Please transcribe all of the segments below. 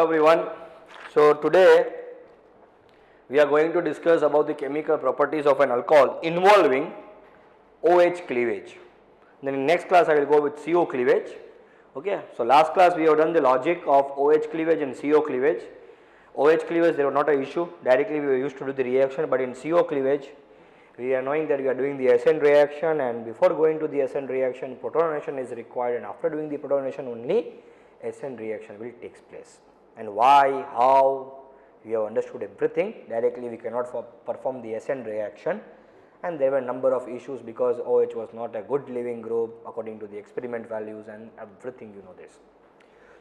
everyone. So today we are going to discuss about the chemical properties of an alcohol involving OH cleavage. Then in next class I will go with CO cleavage. Okay. So last class we have done the logic of OH cleavage and CO cleavage. OH cleavage there was not an issue, directly we were used to do the reaction, but in CO cleavage we are knowing that we are doing the SN reaction, and before going to the SN reaction protonation is required, and after doing the protonation only SN reaction will takes place. And why, how, we have understood everything. Directly we cannot perform the SN reaction, and there were a number of issues because OH was not a good leaving group according to the experiment values and everything, you know this.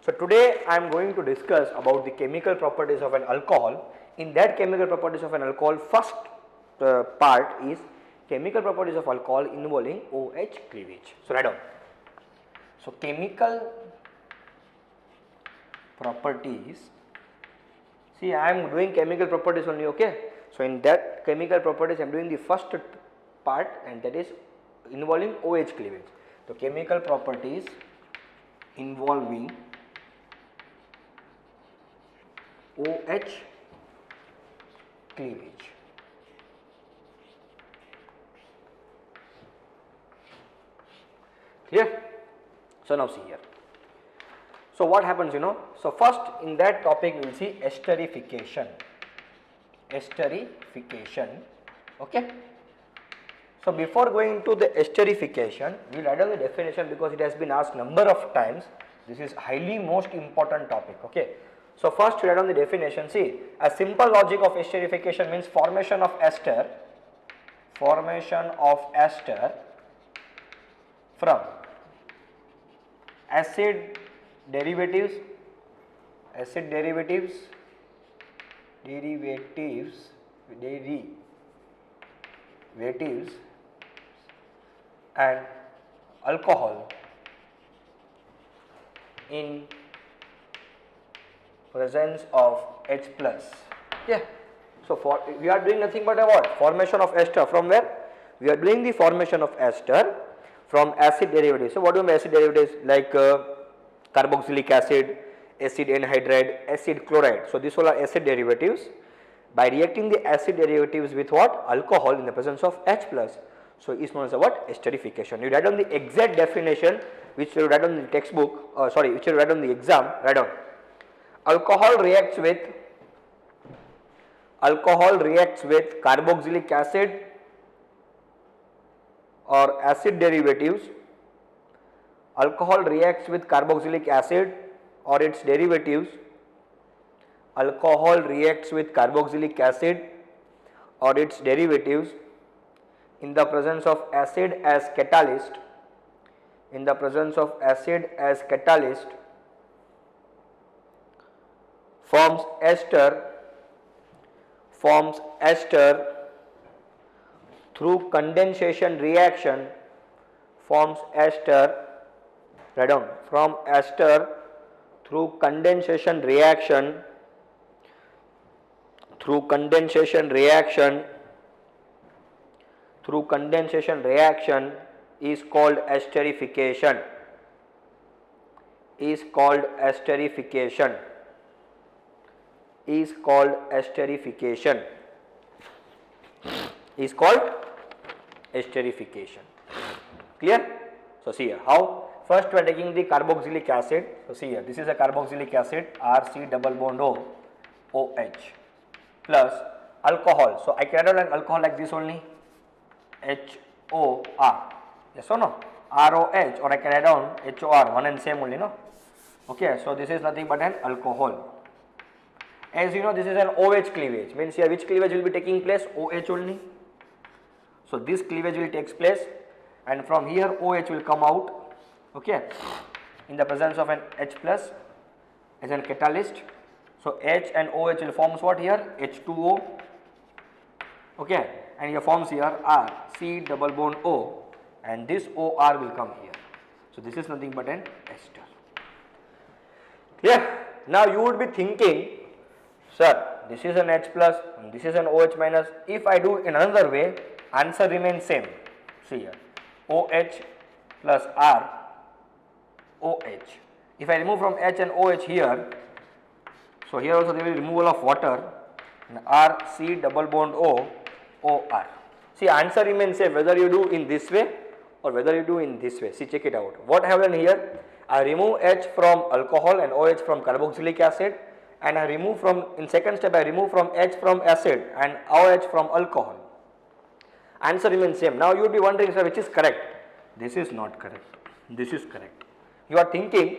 So today I am going to discuss about the chemical properties of an alcohol. In that chemical properties of an alcohol, first part is chemical properties of alcohol involving OH cleavage. So write down. So chemical properties, see I am doing chemical properties only, okay. So in that chemical properties I am doing the first part, and that is involving OH cleavage. So chemical properties involving OH cleavage. Clear? So now see here. So what happens, you know? So first in that topic we will see esterification. Esterification. Okay. So before going to the esterification, we will write down the definition because it has been asked number of times. This is highly most important topic. Okay. So first we write down the definition. See, a simple logic of esterification means formation of ester from acid derivatives and alcohol in presence of H plus. Yeah. So we are doing nothing but a what? Formation of ester. From where? We are doing the formation of ester from acid derivatives. So what do you mean acid derivatives? Like carboxylic acid, acid anhydride, acid chloride. So these all are acid derivatives. By reacting the acid derivatives with what? Alcohol in the presence of H plus. So it is known as a what? Esterification. You write down the exact definition which you write on the textbook, which you write on the exam. Write down. Alcohol reacts with carboxylic acid or acid derivatives. Alcohol reacts with carboxylic acid or its derivatives. Alcohol reacts with carboxylic acid or its derivatives in the presence of acid as catalyst. In the presence of acid as catalyst, forms ester through condensation reaction, forms ester, write down, from ester through condensation reaction is called esterification. Is called esterification. Clear? So see here how. First we are taking the carboxylic acid. So see here, this is a carboxylic acid, RC double bond O, OH plus alcohol. So I can write an alcohol like this only, HOR. Yes or no? ROH, or I can write down HOR, one and same only, no? Okay, so this is nothing but an alcohol. As you know, this is an OH cleavage, means here which cleavage will be taking place? OH only. So this cleavage will take place, and from here OH will come out, okay, in the presence of an H plus as an catalyst. So H and OH will forms what here? H2O, okay, and here forms here R, C double bond O, and this OR will come here. So this is nothing but an ester. Yeah. Now you would be thinking, sir, this is an H plus and this is an OH minus. If I do in another way, answer remains same. See here, OH plus R, OH. If I remove from H and OH here, So here also there will be removal of water, and R C double bond O OR. See, answer remains same whether you do in this way or whether you do in this way. See, check it out. What I have done here, I remove H from alcohol and OH from carboxylic acid, and I remove from, in second step I remove from H from acid and OH from alcohol. Answer remains same. Now you would be wondering, sir, which is correct? This is not correct. This is correct. You are thinking,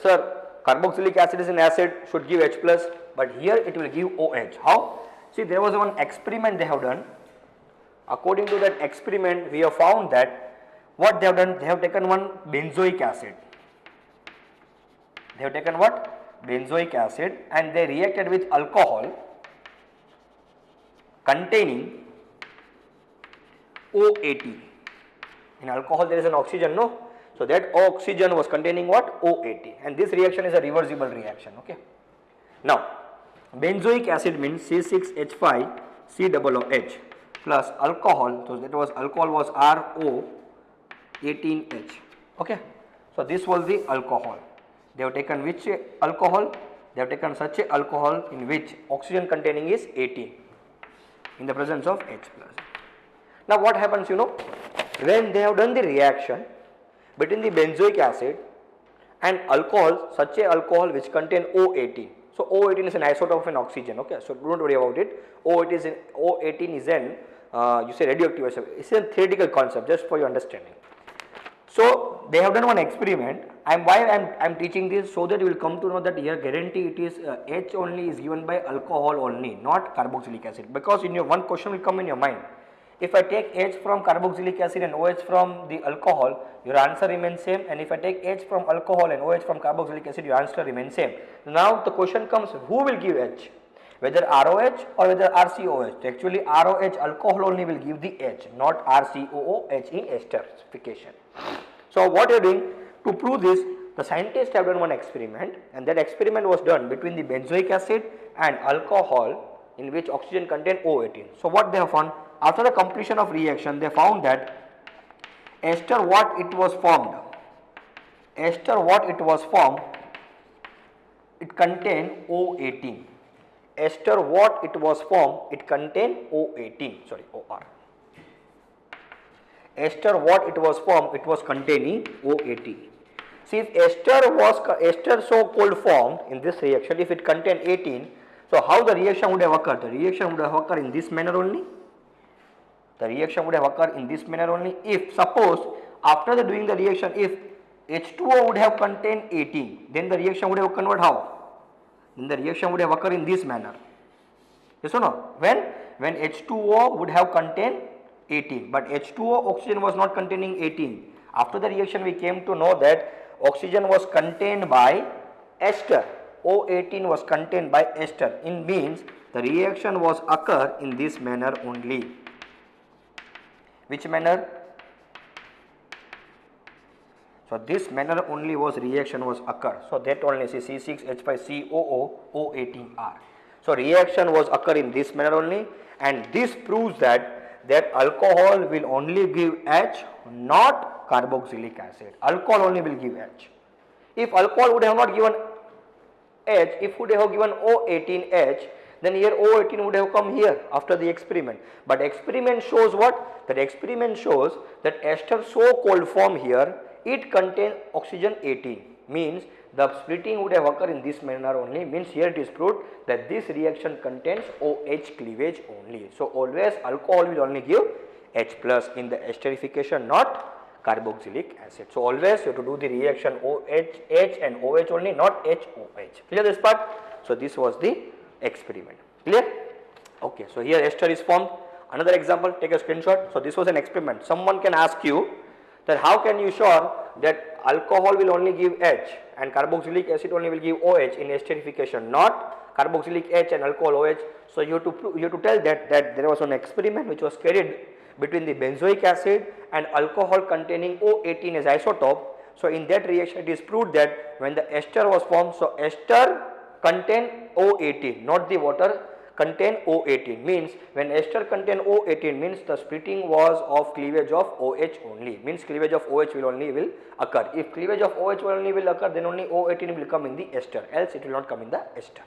sir, carboxylic acid is an acid, should give H plus, but here it will give OH. How? See, there was one experiment they have done. According to that experiment, we have found that what they have done, they have taken one benzoic acid. They have taken what? Benzoic acid, and they reacted with alcohol containing O18. In alcohol there is an oxygen, no? So that oxygen was containing what? O18, and this reaction is a reversible reaction, okay? Now, benzoic acid means C6H5COOH plus alcohol, so that was alcohol was RO18H, okay? So this was the alcohol. They have taken which alcohol? They have taken such a alcohol in which oxygen containing is 18 in the presence of H plus. Now what happens, you know, when they have done the reaction between the benzoic acid and alcohol, such a alcohol which contain O18. So O18 is an isotope of an oxygen, okay? So don't worry about it. O18 is an you say radioactive isotope. It's a theoretical concept just for your understanding. So they have done one experiment. I'm teaching this so that you will come to know that here guarantee it is H only is given by alcohol only, not carboxylic acid, because in your one question will come in your mind. If I take H from carboxylic acid and OH from the alcohol, your answer remains same, and if I take H from alcohol and OH from carboxylic acid, your answer remains same. Now the question comes, who will give H? Whether ROH or whether RCOH. Actually ROH alcohol only will give the H, not RCOOH in esterification. So what you are doing to prove this, the scientists have done one experiment, and that experiment was done between the benzoic acid and alcohol in which oxygen contained O18. So what they have found? After the completion of reaction, they found that ester what it was formed, it contained O18. Ester what it was formed, it contained O18, sorry, OR. Ester what it was formed, it was containing O18. See, if ester so called formed in this reaction, if it contained 18, so how the reaction would have occurred? The reaction would have occurred in this manner only. The reaction would have occurred in this manner only. If suppose after doing the reaction, if H2O would have contained 18, then the reaction would have converted how? Then the reaction would have occurred in this manner. Yes or no? When H2O would have contained 18, but H2O oxygen was not containing 18. After the reaction we came to know that oxygen was contained by ester. O18 was contained by ester. In means the reaction was occur in this manner only. Which manner? So this manner only was reaction was occur. So that only C6H5COO O18R. So reaction was occur in this manner only, and this proves that alcohol will only give H, not carboxylic acid. Alcohol only will give H. If alcohol would have not given H, if would have given O18H, then here O18 would have come here after the experiment. But experiment shows what? That experiment shows that ester so called form here, it contains oxygen 18, means the splitting would have occurred in this manner only, means here it is proved that this reaction contains OH cleavage only. So always alcohol will only give H plus in the esterification, not carboxylic acid. So always you have to do the reaction OH, H and OH only, not HOH. Clear this part? So this was the experiment. Clear? Okay, so here ester is formed. Another example, take a screenshot. So this was an experiment. Someone can ask you that how can you sure that alcohol will only give H and carboxylic acid only will give OH in esterification, not carboxylic H and alcohol OH. So you have to tell that there was an experiment which was carried between the benzoic acid and alcohol containing O18 as isotope. So in that reaction it is proved that when the ester was formed, so ester contained O18, not the water contain O18, means when ester contain O18 means the splitting was of cleavage of OH only, means cleavage of OH will occur. If cleavage of OH will occur, then only O18 will come in the ester, else it will not come in the ester.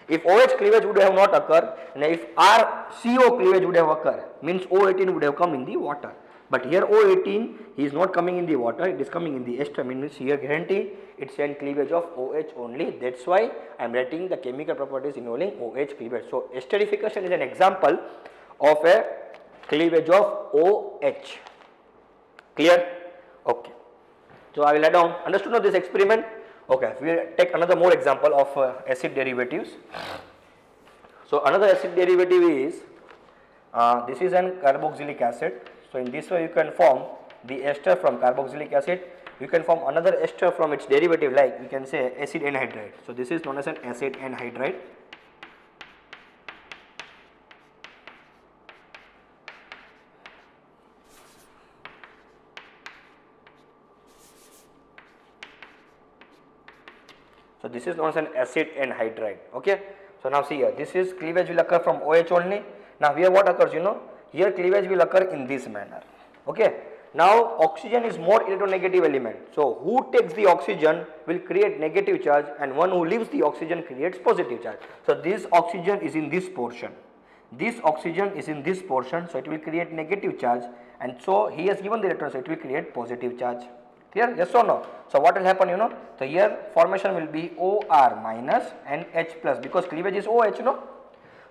If OH cleavage would have not occurred, and if RCO cleavage would have occurred, means O18 would have come in the water. But here O18 is not coming in the water, it is coming in the ester, means here guarantee it's an cleavage of OH only. That's why I am writing the chemical properties involving OH cleavage. So esterification is an example of a cleavage of OH. Clear? Okay. So I will add on. Understood now this experiment? Okay. We will take another more example of acid derivatives. So another acid derivative is this is an carboxylic acid. So in this way you can form the ester from carboxylic acid. You can form another ester from its derivative, like we can say acid anhydride. So this is known as an acid anhydride. So this is known as an acid anhydride. Okay. So now see here, this is cleavage will occur from OH only. Now here what occurs, here cleavage will occur in this manner. Okay. Now oxygen is more electronegative element. So who takes the oxygen will create negative charge, and one who leaves the oxygen creates positive charge. So this oxygen is in this portion. This oxygen is in this portion, so it will create negative charge, and so he has given the electron, so it will create positive charge. Clear? Yes or no? So what will happen, So here formation will be OR minus and H plus, because cleavage is OH, no?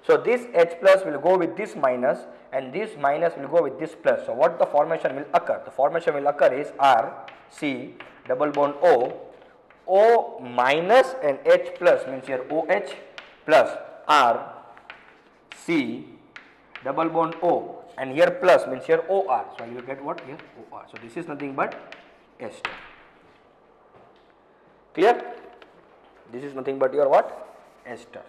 So this H plus will go with this minus, and this minus will go with this plus. So what the formation will occur? The formation will occur is R, C, double bond O minus and H plus, means here OH plus R, C, double bond O, and here plus means here OR. So you will get what here? OR. So this is nothing but ester. Clear? This is nothing but your what? Ester.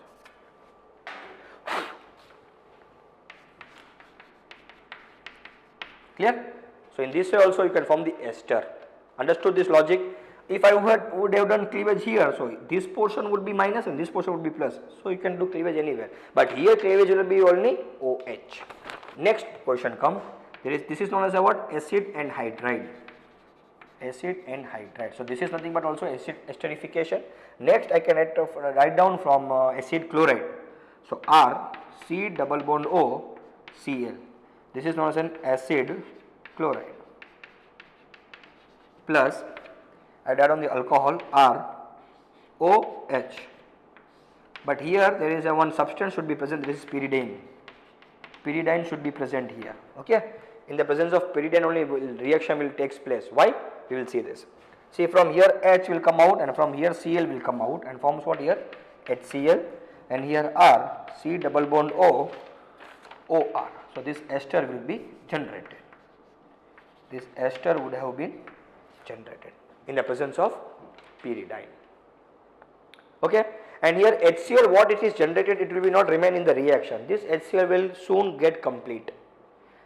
Clear? So in this way also you can form the ester. Understood this logic? If I would have done cleavage here, so this portion would be minus and this portion would be plus. So you can do cleavage anywhere. But here cleavage will be only OH. Next question comes. This is known as a what? Acid anhydride. Acid anhydride. So this is nothing but also acid esterification. Next I can write down from acid chloride. So R, C double bond O, Cl. This is known as an acid chloride. Plus I add on the alcohol R, OH. But here there is a one substance should be present. This is pyridine. Pyridine should be present here. Okay. In the presence of pyridine only reaction will takes place. Why? We will see this. See, from here H will come out and from here Cl will come out and forms what here? HCl, and here R, C double bond O, OR. So this ester will be generated. This ester would have been generated in the presence of pyridine. Okay. And here HCl, what it is generated, it will be not remain in the reaction. This HCl will soon get complete.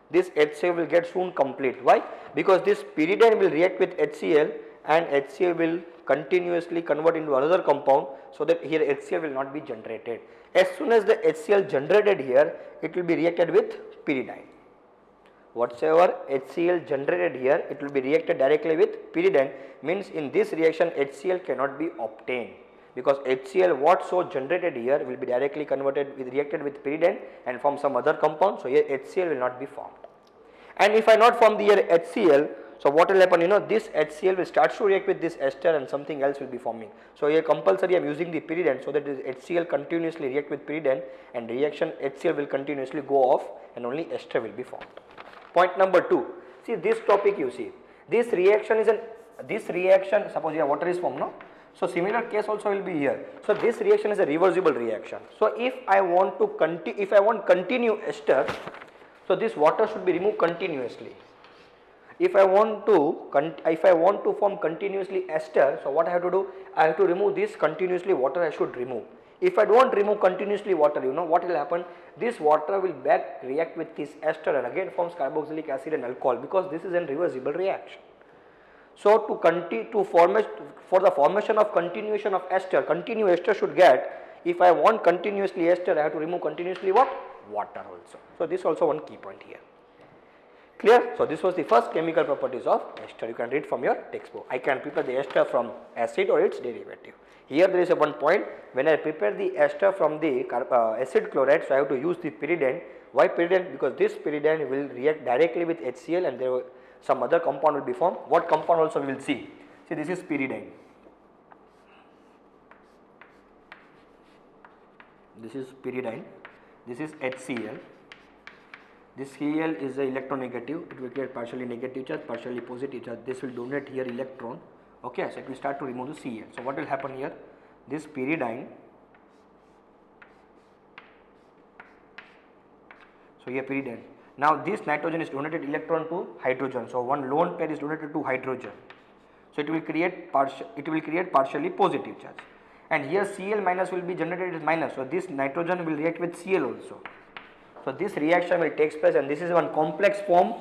This HCl will get soon complete. Why? Because this pyridine will react with HCl and HCl will continuously convert into another compound, so that here HCl will not be generated. As soon as the HCl generated here, it will be reacted with pyridine. Whatsoever HCl generated here, it will be reacted directly with pyridine, means in this reaction HCl cannot be obtained, because HCl what so generated here will be directly converted with reacted with pyridine and form some other compound, so here HCl will not be formed. And if I not form the here HCl, so what will happen, this HCl will start to react with this ester and something else will be forming. So here compulsory I am using the pyridine, so that this HCl continuously react with pyridine and reaction HCl will continuously go off and only ester will be formed. Point number 2, see this topic you see, this reaction is suppose here water is formed, no? So similar case also will be here. So this reaction is a reversible reaction. So if I want continue ester, so this water should be removed continuously. If I want to form continuously ester, so what I have to do? I have to remove this continuously water I should remove. If I don't remove continuously water, what will happen? This water will back react with this ester and again forms carboxylic acid and alcohol, because this is a reversible reaction. So for the formation of continuation of ester, continuous ester should get, If I want continuously ester, I have to remove continuously what? Water also. So this also one key point here. Clear? So this was the first chemical properties of ester. You can read from your textbook. I can prepare the ester from acid or its derivative. Here there is a one point, when I prepare the ester from the acid chloride, so I have to use the pyridine. Why pyridine? Because this pyridine will react directly with HCl and there will, some other compound will be formed. What compound also we will see. See, this is pyridine. This is pyridine. This is HCl. This Cl is the electronegative. It will create partially negative charge, partially positive charge. This will donate here electron. Okay, so it will start to remove the Cl. So what will happen here? This pyridine. So here pyridine. Now this nitrogen is donated electron to hydrogen. So one lone pair is donated to hydrogen. So it will create partially positive charge. And here Cl minus will be generated as minus. So this nitrogen will react with Cl also. So this reaction will take place, and this is one complex form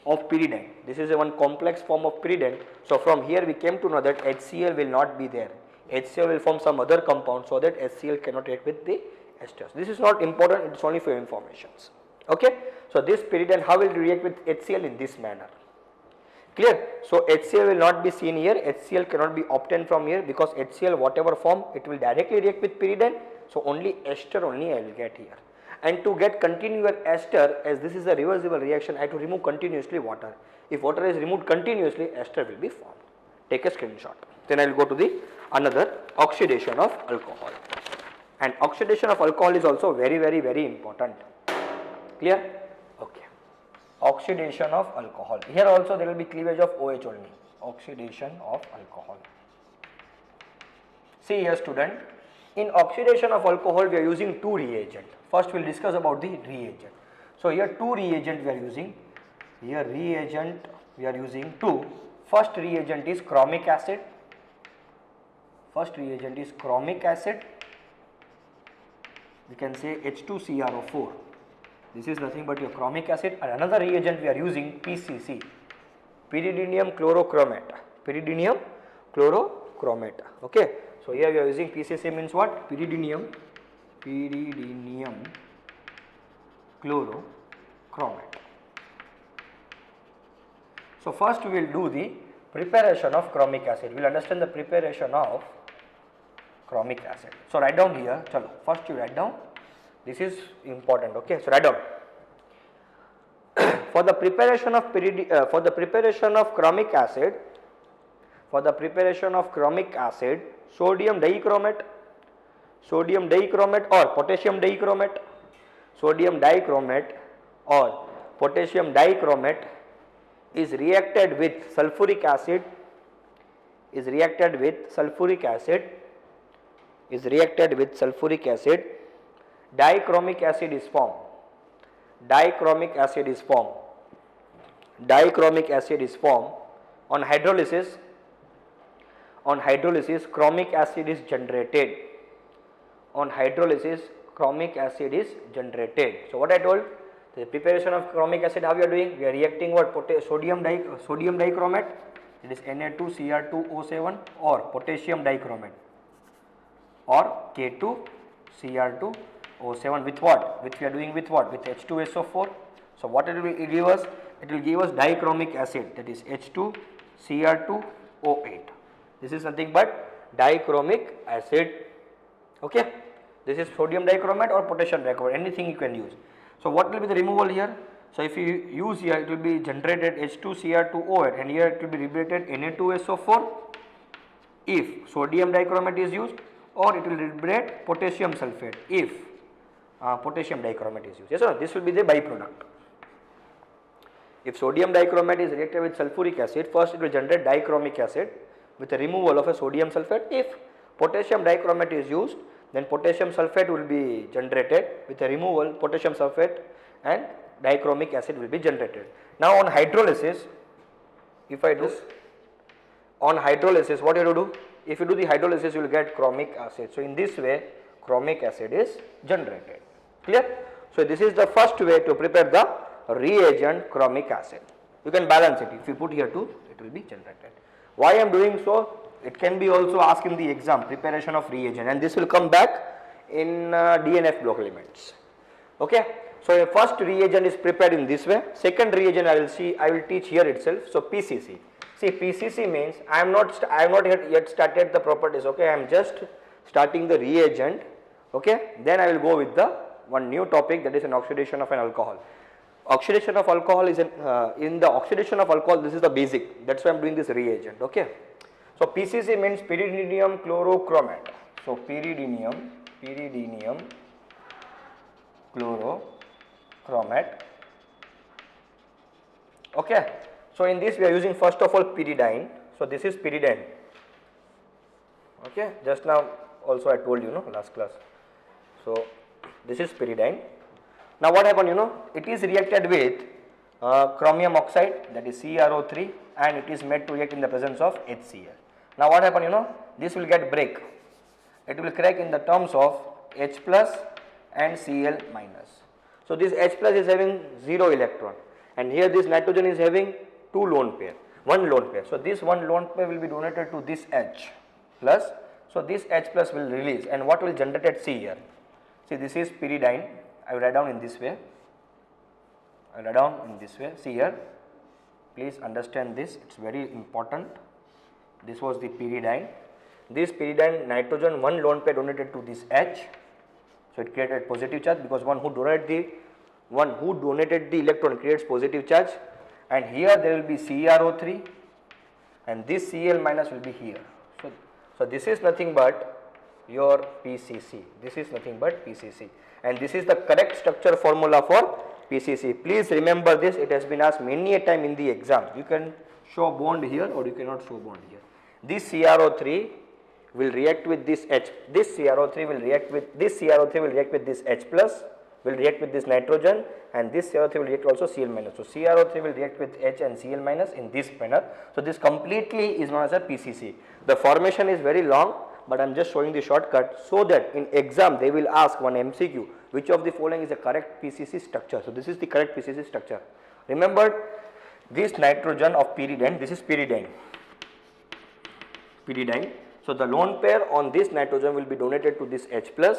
of pyridine. This is a one complex form of pyridine. So from here we came to know that HCl will not be there. HCl will form some other compound, so that HCl cannot react with the esters. This is not important, it is only for informations. Okay. So this pyridine, how will it react with HCl? In this manner. Clear? So HCl will not be seen here, HCl cannot be obtained from here, because HCl whatever form, it will directly react with pyridine. So only ester only I will get here. And to get continuous ester, as this is a reversible reaction, I have to remove continuously water. If water is removed continuously, ester will be formed. Take a screenshot. Then I will go to the another oxidation of alcohol. And oxidation of alcohol is also very important. Clear? Okay. Oxidation of alcohol. Here also there will be cleavage of OH only. Oxidation of alcohol. See here student, in oxidation of alcohol we are using two reagents. First we will discuss about the reagent. So here two reagent we are using. Here reagent we are using two. First reagent is chromic acid. First reagent is chromic acid. We can say H2CrO4. This is nothing but your chromic acid. And another reagent we are using PCC. Pyridinium chlorochromate. Pyridinium chlorochromate. Okay. So here we are using PCC means what? Pyridinium chlorochromate. So first we will do the preparation of chromic acid. We will understand the preparation of chromic acid. So write down here. Chalo. First you write down. This is important. Okay. So write down. For the preparation of chromic acid, sodium dichromate or potassium dichromate, is reacted with sulfuric acid, dichromic acid is formed. Dichromic acid is formed. On hydrolysis, chromic acid is generated. So what I told, the preparation of chromic acid, how we are doing? We are reacting what? Sodium dichromate, it is Na2Cr2O7, or potassium dichromate, or K2Cr2O7 with what? Which we are doing with what? With H2SO4. So what it will give us? It will give us dichromic acid, that is H2Cr2O8. This is nothing but dichromic acid. Okay. This is sodium dichromate or potassium dichromate, anything you can use. So what will be the removal here? So if you use here, it will be generated H2Cr2O8, and here it will be liberated Na2SO4 if sodium dichromate is used, or it will liberate potassium sulfate if potassium dichromate is used. Yes or no? This will be the byproduct. If sodium dichromate is reacted with sulfuric acid, first it will generate dichromic acid with the removal of a sodium sulfate. If potassium dichromate is used, then potassium sulfate will be generated with the removal potassium sulfate, and dichromic acid will be generated. Now on hydrolysis, if I do on hydrolysis, what you have to do? If you do the hydrolysis, you will get chromic acid. So in this way, chromic acid is generated. Clear? So this is the first way to prepare the reagent chromic acid. You can balance it. If you put here 2, it will be generated. Why I am doing so? It can be also asked in the exam, preparation of reagent, and this will come back in DNF block elements. Okay. So a first reagent is prepared in this way. Second reagent I will teach here itself. So PCC. See, PCC means I am not yet started the properties. Okay, I am just starting the reagent. Okay, then I will go with the one new topic, that is an oxidation of an alcohol. Oxidation of alcohol is in the oxidation of alcohol, this is the basic. That's why I am doing this reagent. Okay. So PCC means pyridinium chlorochromate. So pyridinium chlorochromate. Okay. So in this we are using first of all pyridine. So this is pyridine. Okay. Just now also I told you, last class. So this is pyridine. Now what happened, it is reacted with chromium oxide, that is CrO3, and it is made to react in the presence of HCl. Now what happened, this will get break. It will crack in the terms of H plus and Cl minus. So this H plus is having 0 electron, and here this nitrogen is having one lone pair. So this one lone pair will be donated to this H plus. So this H plus will release, and what will generate at C here? See, this is pyridine. I will write down in this way. See here, please understand this, it's very important. This was the pyridine. This pyridine, nitrogen, one lone pair donated to this H. So it created positive charge, because one who donated the electron creates positive charge, and here there will be CrO3, and this Cl minus will be here. So this is nothing but your PCC. And this is the correct structure formula for PCC. Please remember this, it has been asked many a time in the exam. You can show bond here or you cannot show bond here. This CrO3 will react with this H. This CrO3 will react with this H plus, will react with this nitrogen, and this CrO3 will react also Cl minus. So CrO3 will react with H and Cl minus in this manner. So this completely is known as a PCC. The formation is very long, but I am just showing the shortcut so that in exam they will ask one MCQ, which of the following is the correct PCC structure. So this is the correct PCC structure. Remember, this nitrogen of pyridine, this is pyridine. So the lone pair on this nitrogen will be donated to this H plus.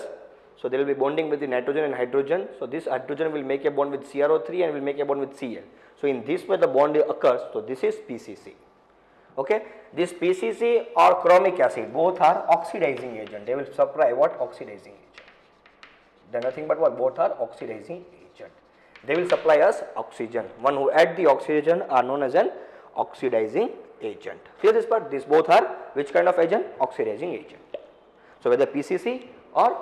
So they will be bonding with the nitrogen and hydrogen. So this hydrogen will make a bond with CrO3 and will make a bond with Cl. So in this way the bond occurs. So this is PCC. Okay, this PCC or chromic acid, both are oxidizing agent. They will supply what? Oxidizing agent. They are nothing but what? Both are oxidizing agent. They will supply us oxygen. One who add the oxygen are known as an oxidizing agent. Clear this part? These both are which kind of agent? Oxidizing agent. So whether PCC or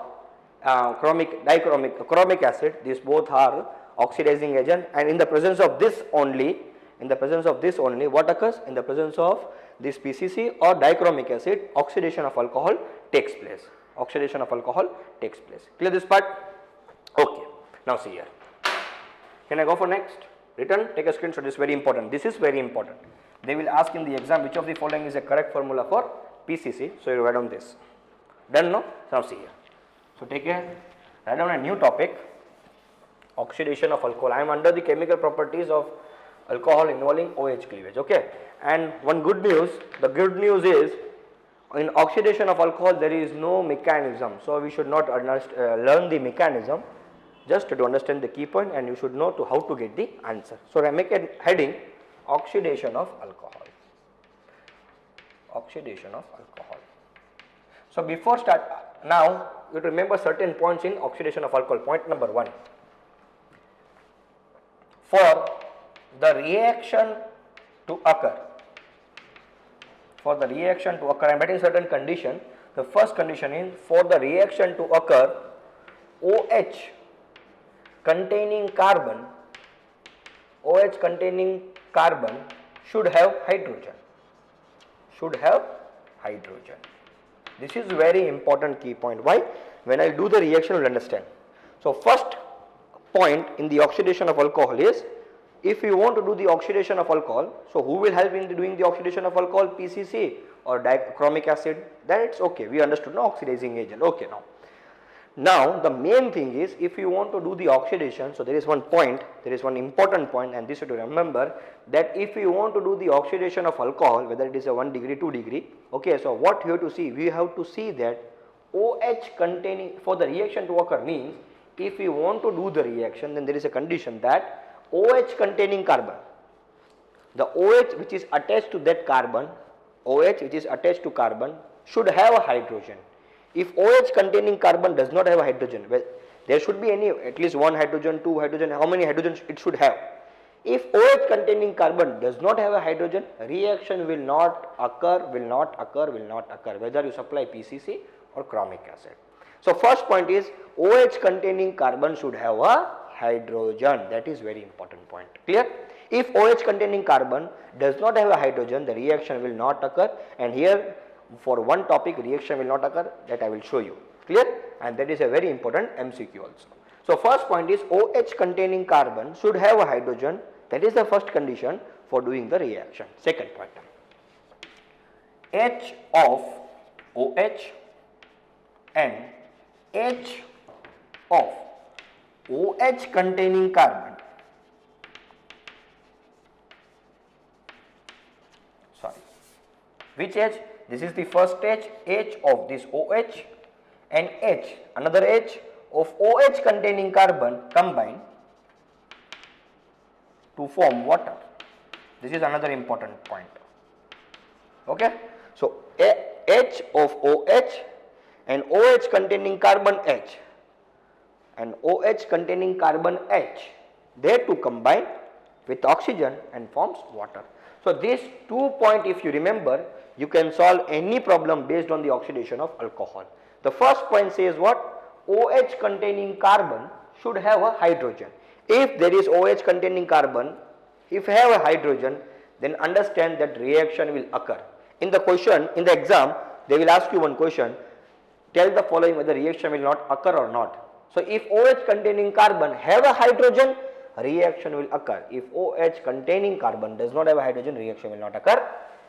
chromic acid, these both are oxidizing agent, and in the presence of this only, what occurs? In the presence of this PCC or dichromic acid, oxidation of alcohol takes place. Clear this part? Okay. Now see here. Can I go for next? Written, take a screenshot. This is very important. They will ask in the exam which of the following is a correct formula for PCC. So you write down this. Done, no? Now see here. So write down a new topic. Oxidation of alcohol. I am under the chemical properties of alcohol involving OH cleavage. Okay. And one good news. The good news is, in oxidation of alcohol there is no mechanism. So we should not learn the mechanism, just to understand the key point, and you should know how to get the answer. So I make a heading: oxidation of alcohol. So before start, now you remember certain points in oxidation of alcohol. Point number 1. For the reaction to occur, I am writing certain condition. The first condition is, for the reaction to occur, OH containing carbon should have hydrogen. This is very important key point. Why? When I do the reaction, you will understand. So first point in the oxidation of alcohol is, if you want to do the oxidation of alcohol, so who will help in doing the oxidation of alcohol? PCC or dichromic acid? That it's okay. We understood, no? Oxidizing agent. Okay, now the main thing is, if you want to do the oxidation, so there is one important point, and this you have to remember, that if you want to do the oxidation of alcohol, whether it is a 1 degree, 2 degree, okay, so what you have to see? We have to see that OH containing, for the reaction to occur means if we want to do the reaction, then there is a condition that OH containing carbon, the OH which is attached to that carbon, OH which is attached to carbon should have a hydrogen. If OH containing carbon does not have a hydrogen, well, there should be at least one hydrogen, two hydrogen, how many hydrogens it should have. If OH containing carbon does not have a hydrogen, reaction will not occur, whether you supply PCC or chromic acid. So first point is OH containing carbon should have a hydrogen, that is very important point, clear? If OH containing carbon does not have a hydrogen, the reaction will not occur, and here for one topic reaction will not occur, that I will show you, clear? And that is a very important MCQ also. So first point is OH containing carbon should have a hydrogen, that is the first condition for doing the reaction. Second point, H of OH and H of OH containing carbon, which H? This is the first H of this OH, and H, another H of OH containing carbon combine to form water. This is another important point. Okay, so H of OH and OH containing carbon H and OH containing carbon H, they two combine with oxygen and forms water. So these 2 points, if you remember, you can solve any problem based on the oxidation of alcohol. The first point says what? OH containing carbon should have a hydrogen. If there is OH containing carbon, if have a hydrogen, then understand that reaction will occur. In the question, in the exam, they will ask you one question, tell the following whether reaction will not occur or not. So if OH containing carbon have a hydrogen, reaction will occur. If OH containing carbon does not have a hydrogen, reaction will not occur.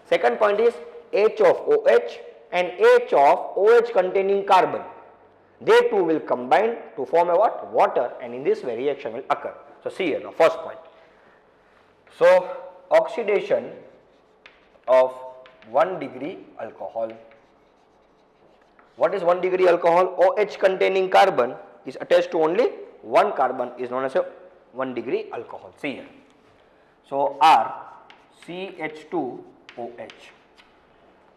Second point is H of OH and H of OH containing carbon, they two will combine to form a what? Water, and in this way reaction will occur. So see here now, first point. So oxidation of 1 degree alcohol. What is 1 degree alcohol? OH containing carbon is attached to only one carbon, is known as a 1 degree alcohol. See here. So R CH2OH.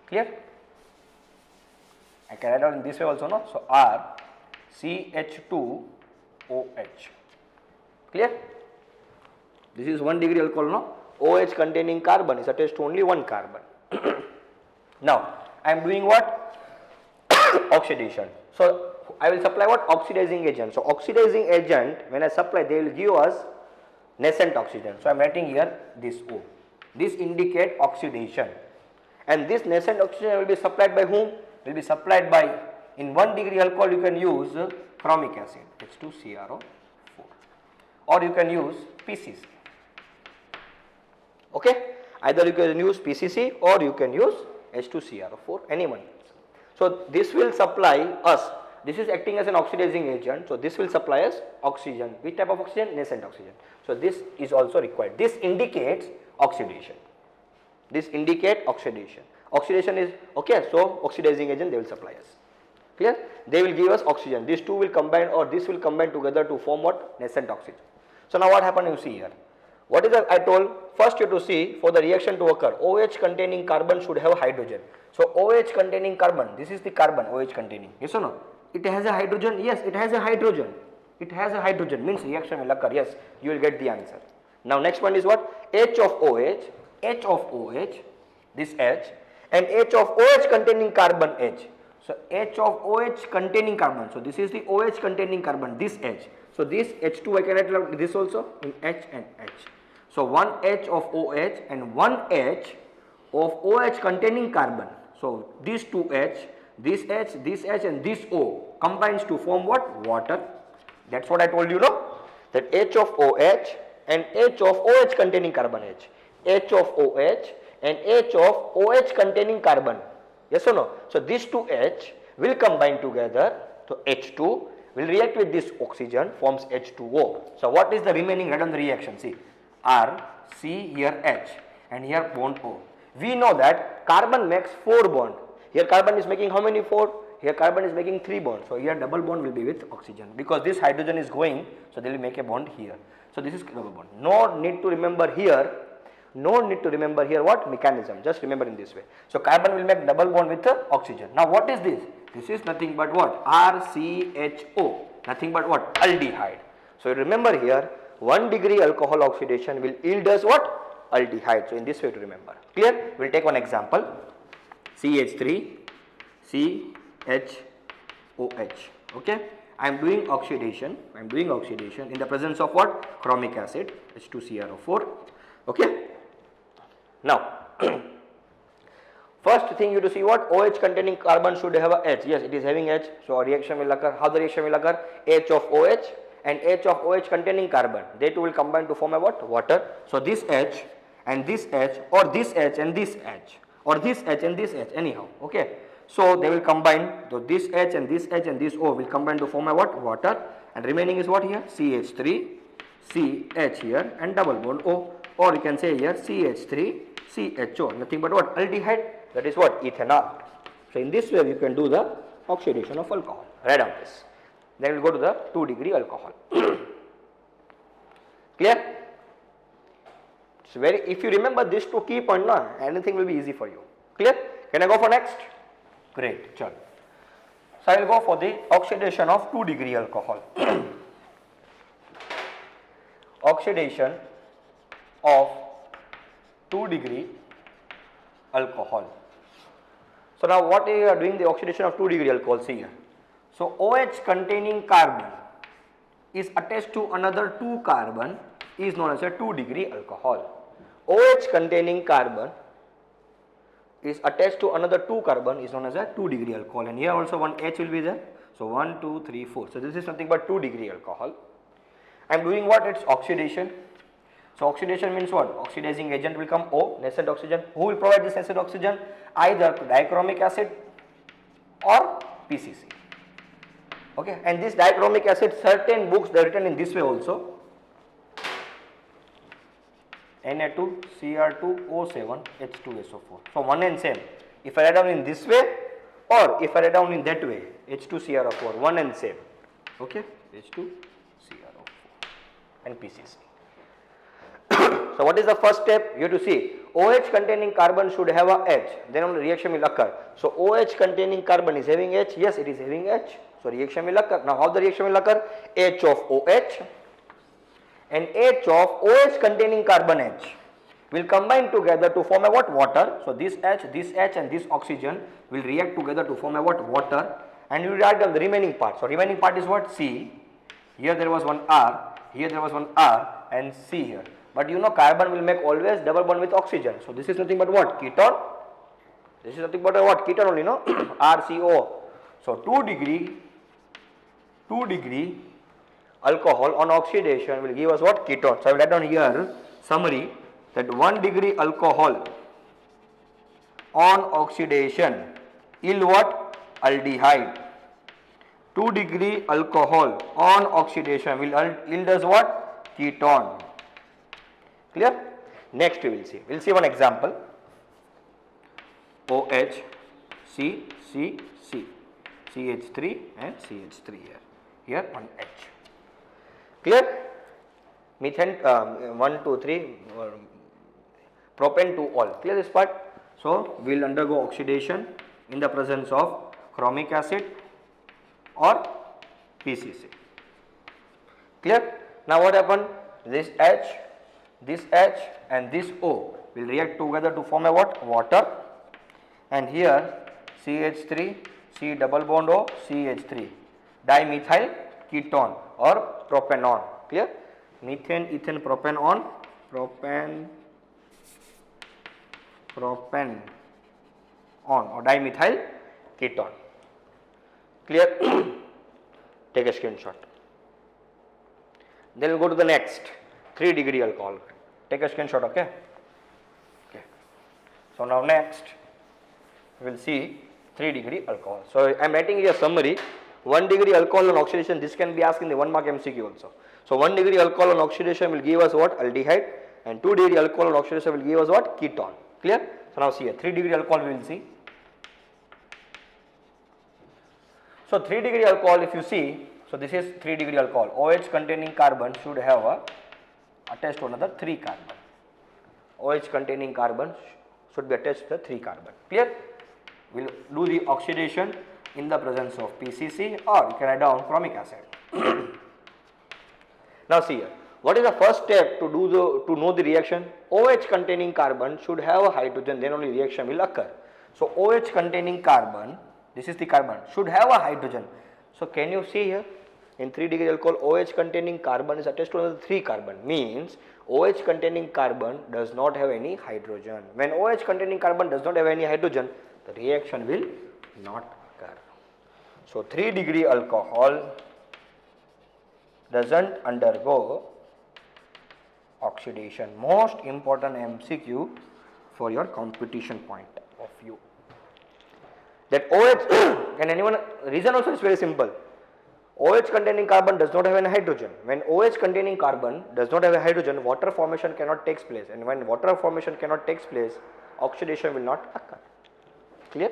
Clear? I can write out in this way also, no? So R CH2OH. Clear? This is 1 degree alcohol, no? OH containing carbon is attached to only one carbon. Now I am doing what? Oxidation. So I will supply what? Oxidizing agent. So oxidizing agent, when I supply, they will give us nascent oxygen. So I am writing here this O. This indicate oxidation, and this nascent oxygen will be supplied by whom? Will be supplied by, in 1 degree alcohol you can use chromic acid H2CrO4, or you can use PCC. Okay, either you can use PCC or you can use H2CrO4, anyone. So this will supply us, this is acting as an oxidizing agent, so this will supply us oxygen. Which type of oxygen? Nascent oxygen. So this is also required. This indicates oxidation. This indicate oxidation. Oxidation is okay, so oxidizing agent they will supply us. Clear? They will give us oxygen. These two will combine, or this will combine together to form what? Nascent oxygen. So now what happened, you see here. What is that I told? First you have to see, for the reaction to occur, OH containing carbon should have hydrogen. So OH containing carbon, this is the carbon OH containing, yes or no? It has a hydrogen, yes, it has a hydrogen. It has a hydrogen, means reaction will occur, yes, you will get the answer. Now next one is what? H of OH, this H, and H of OH containing carbon H. So H of OH containing carbon, so this is the OH containing carbon, this H. So this H2 I can write like this also in H and H. So one H of OH and one H of OH containing carbon. So these two H, this H and this O combines to form what? Water. That's what I told you, no? That H of OH and H of OH containing carbon H. H of OH and H of OH containing carbon. Yes or no? So these two H will combine together, so H2 will react with this oxygen, forms H2O. So what is the remaining? Write on the reaction. See, R, C, here H, and here bond O. We know that carbon makes 4 bonds. Here carbon is making how many 4? here carbon is making 3 bonds, so here double bond will be with oxygen, because this hydrogen is going, so they will make a bond here. So this is double bond. No need to remember here, what mechanism, just remember in this way. So carbon will make double bond with oxygen. Now what is this? This is nothing but what? RCHO, nothing but what? Aldehyde. So remember here, 1 degree alcohol oxidation will yield us what? Aldehyde. So in this way to remember. Clear? We will take one example. CH3 CHOH. Okay, I am doing oxidation in the presence of what? Chromic acid, H2CrO4. Okay, now first thing you to see what? OH containing carbon should have a H. Yes, it is having H, so a reaction will occur. How the reaction will occur? H of OH and H of OH containing carbon, they two will combine to form a what? Water. So this H and this H, or this H and this H, or this H and this H, anyhow. Okay, so they will combine, so this H and this H and this O will combine to form a what? Water, and remaining is what here? CH3 CH here and double bond O, or you can say here CH3 CHO, nothing but what? Aldehyde, that is what? Ethanol. So in this way you can do the oxidation of alcohol. Write down this. Then we will go to the 2 degree alcohol. Clear? So if you remember this two key point, anything will be easy for you. Clear? Can I go for next? Great. Chal. So I will go for the oxidation of 2 degree alcohol. Oxidation of 2 degree alcohol. So now what you are doing the oxidation of 2 degree alcohol? See here. So OH containing carbon is attached to another 2 carbon is known as a 2 degree alcohol. OH containing carbon is attached to another 2 carbon is known as a 2 degree alcohol, and here also one H will be there. So 1, 2, 3, 4. So this is nothing but 2 degree alcohol. I am doing what? It's oxidation. So oxidation means what? Oxidizing agent will come O, nascent oxygen. Who will provide this nascent oxygen? Either dichromic acid or PCC. Okay, and this dichromic acid, certain books they are written in this way also. Na2Cr2O7H2SO4. So one and same. If I write down in this way or if I write down in that way, H2Cr4, one and same. Okay, H2Cr4 and PCC. So what is the first step? You have to see OH containing carbon should have a H, then only reaction will occur. So OH containing carbon is having H, yes it is having H, so reaction will occur. Now how the reaction will occur? H of OH and H of OH containing carbon H will combine together to form a what? Water. So this H and this oxygen will react together to form a what? Water, and you write down the remaining part. So remaining part is what? C. Here there was one R, here there was one R and C here. But you know carbon will make always double bond with oxygen. So this is nothing but what? Ketone. This is nothing but what? Ketone only, no? RCO. So 2 degree alcohol on oxidation will give us what? Ketone. So I will write down here summary that 1 degree alcohol on oxidation yield what? Aldehyde. 2 degree alcohol on oxidation will yield us what? Ketone. Clear? Next we will see. We will see one example. OH, C, C, C, CH3 and CH3 here. Here one H. Clear? Methane 1, 2, 3, propane 2 all. Clear this part? So we will undergo oxidation in the presence of chromic acid or PCC. Clear? Now what happened? This H and this O will react together to form a what? Water, and here CH3, C double bond O, CH3, dimethyl ketone or propanone. Clear? Methane, ethane, propanone, propan or dimethyl ketone. Clear? Take a screenshot. Then we'll go to the next 3 degree alcohol. Take a screenshot, okay? Okay. So now next we will see 3 degree alcohol. So I am writing here a summary. 1 degree alcohol on oxidation, this can be asked in the 1 mark MCQ also. So 1 degree alcohol on oxidation will give us what? Aldehyde, and 2 degree alcohol on oxidation will give us what? Ketone. Clear? So now see here 3 degree alcohol we will see. So 3-degree alcohol, if you see, so this is 3-degree alcohol. OH containing carbon should have a attached to another 3 carbon. OH containing carbon should be attached to the 3 carbon. Clear? We will do the oxidation in the presence of PCC, or you can write down chromic acid. Now see here, what is the first step to know the reaction? OH containing carbon should have a hydrogen, then only reaction will occur. So OH containing carbon, this is the carbon, should have a hydrogen. So can you see here, in 3-degree alcohol, OH containing carbon is attached to another 3 carbon, means OH containing carbon does not have any hydrogen. When OH containing carbon does not have any hydrogen, the reaction will not occur. So 3-degree alcohol doesn't undergo oxidation. Most important MCQ for your competition point of view. That OH, can anyone, reason also is very simple. OH containing carbon does not have any hydrogen. When OH containing carbon does not have a hydrogen, water formation cannot take place, and when water formation cannot take place, oxidation will not occur. Clear?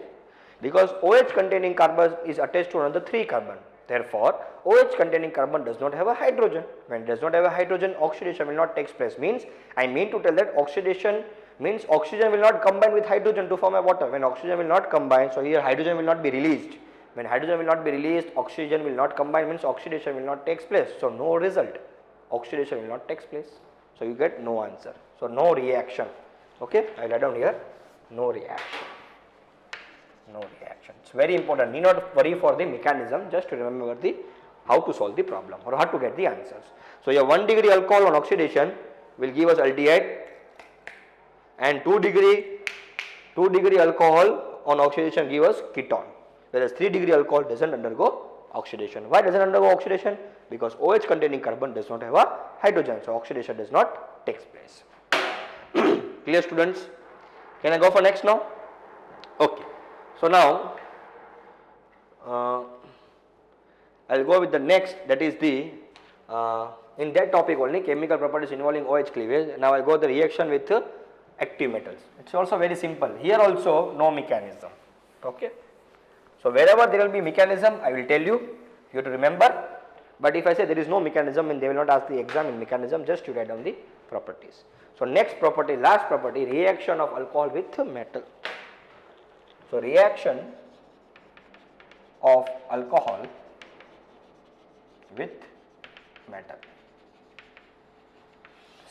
Because OH containing carbon is attached to another 3 carbon. Therefore, OH containing carbon does not have a hydrogen. When it does not have a hydrogen, oxidation will not take place. Means, I mean to tell that oxidation means oxygen will not combine with hydrogen to form a water. When oxygen will not combine, so here hydrogen will not be released. When hydrogen will not be released, oxygen will not combine, means oxidation will not take place. So no result. Oxidation will not take place. So you get no answer. So no reaction. Okay, I write down here, no reaction. No reaction. It's very important. Need not worry for the mechanism, just to remember the how to solve the problem or how to get the answers. So your 1-degree alcohol on oxidation will give us aldehyde, and 2-degree alcohol on oxidation give us ketone. Whereas 3-degree alcohol doesn't undergo oxidation. Why doesn't undergo oxidation? Because OH containing carbon does not have a hydrogen, so oxidation does not take place. Clear, students? Can I go for next now? Okay. So now I will go with the next, that is the in that topic only, chemical properties involving OH cleavage. Now I go the reaction with active metals. It's also very simple. Here also no mechanism. Okay. So wherever there will be mechanism, I will tell you. You have to remember. But if I say there is no mechanism, and they will not ask the exam in mechanism, just to write down the properties. So next property, last property, reaction of alcohol with metal. So reaction of alcohol with metal.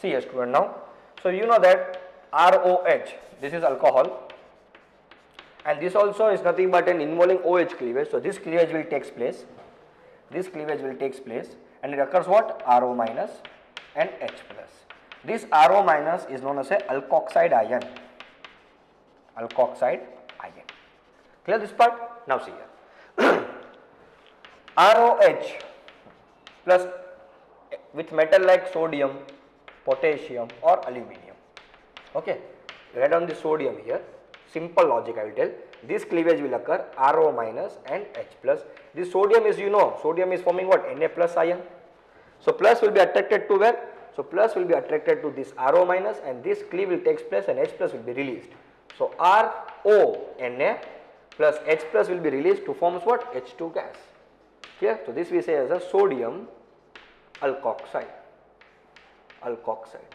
See a student now. So you know that ROH, this is alcohol, and this also is nothing but an involving OH cleavage. So this cleavage will take place. This cleavage will take place, and it occurs what? RO minus and H plus. This RO minus is known as a alkoxide ion. Alkoxide ion. Clear this part? Now see here. ROH plus with metal like sodium, potassium or aluminium. Okay. Write down the sodium here. Simple logic I will tell. This cleavage will occur RO minus and H plus. This sodium is, you know, sodium is forming what? Na plus ion. So plus will be attracted to where? So plus will be attracted to this RO minus, and this cleave will take place and H plus will be released. So RO Na plus H plus will be released to form what? H2 gas. Clear? So this we say as a sodium alkoxide. Alkoxide.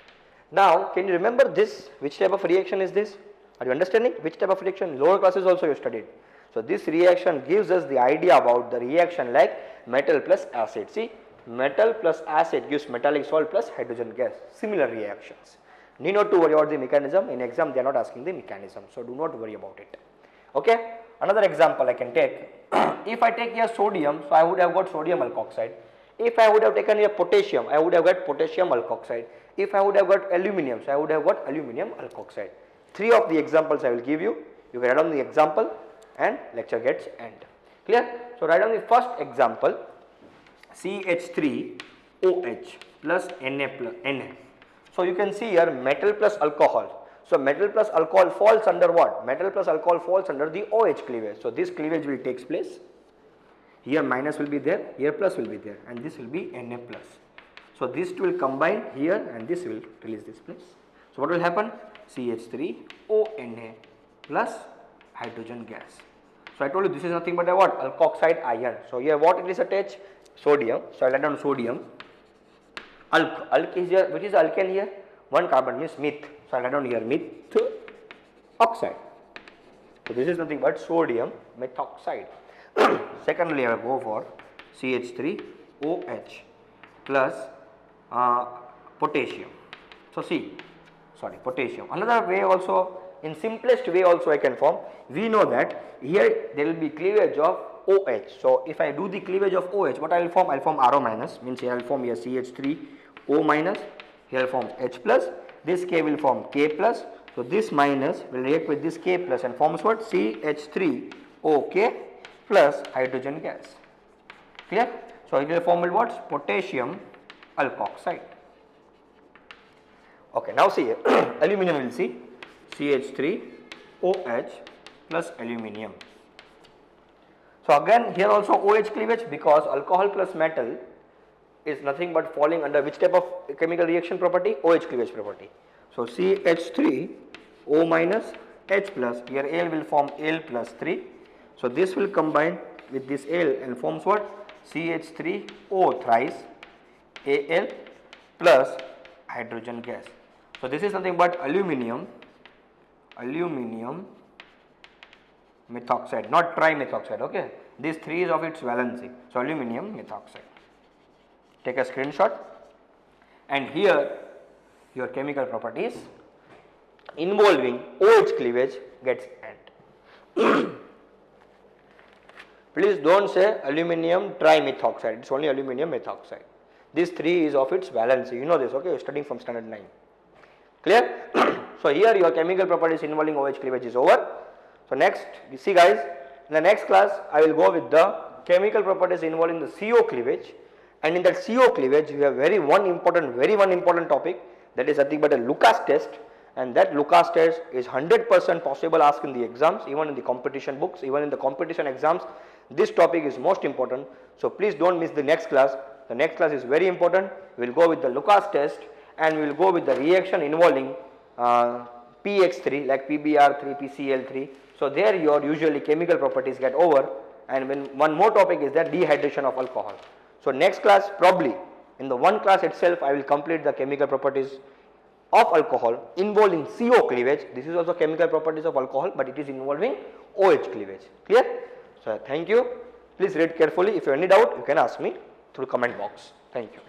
Now can you remember this? Which type of reaction is this? Are you understanding? Which type of reaction? Lower classes also you studied. So this reaction gives us the idea about the reaction like metal plus acid. See, metal plus acid gives metallic salt plus hydrogen gas. Similar reactions. Need not to worry about the mechanism. In exam they are not asking the mechanism. So do not worry about it. Okay. Another example I can take. If I take here sodium, so I would have got sodium alkoxide. If I would have taken here potassium, I would have got potassium alkoxide. If I would have got aluminium, so I would have got aluminium alkoxide. 3 of the examples I will give you. You can write down the example and lecture gets end. Clear? So write down the first example, CH3OH plus Na plus Na. So you can see here metal plus alcohol. So metal plus alcohol falls under what? Metal plus alcohol falls under the OH cleavage. So this cleavage will take place. Here minus will be there, here plus will be there, and this will be Na plus. So this will combine here and this will release this place. So what will happen? CH3ONa plus hydrogen gas. So I told you this is nothing but a what? Alkoxide ion. So here what it is attached? Sodium. So I write down sodium. Alk is here. Which is alkane here? One carbon means meth. So I write down here meth oxide. So this is nothing but sodium methoxide. Secondly, I will go for CH3OH plus potassium. So potassium. Another way also, in simplest way also I can form. We know that here there will be cleavage of OH. So if I do the cleavage of OH, what I will form? I will form RO minus, means here I will form here CH3O minus, here I will form H plus, this K will form K plus. So this minus will react with this K plus and forms what? CH3OK plus hydrogen gas. Clear? So it will form what? Potassium alkoxide. Okay, now see aluminum will see CH3OH plus aluminum. So again here also OH cleavage, because alcohol plus metal is nothing but falling under which type of chemical reaction property? OH cleavage property. So CH3O minus H plus, here Al will form Al plus 3. So this will combine with this Al and forms what? CH3O thrice Al plus hydrogen gas. So this is nothing but aluminum methoxide, not trimethoxide. Okay, this 3 is of its valency. So aluminum methoxide. Take a screenshot, and here your chemical properties involving OH cleavage gets end. Please don't say aluminum trimethoxide, it's only aluminum methoxide. This 3 is of its valency, you know this, okay, you are studying from standard 9. Clear? So here your chemical properties involving OH cleavage is over. So next, you see guys, in the next class I will go with the chemical properties involving the CO cleavage, and in that CO cleavage you have very one important topic, that is nothing but a Lucas test, and that Lucas test is 100% possible asked in the exams, even in the competition books, even in the competition exams. This topic is most important, so please don't miss the next class. The next class is very important. We will go with the Lucas test, and we will go with the reaction involving PX3 like PBr3, PCl3. So there your usually chemical properties get over, and when one more topic is that dehydration of alcohol. So next class, probably in the one class itself, I will complete the chemical properties of alcohol involving CO cleavage. This is also chemical properties of alcohol, but it is involving OH cleavage. Clear? So thank you. Please read carefully. If you have any doubt, you can ask me through comment box. Thank you.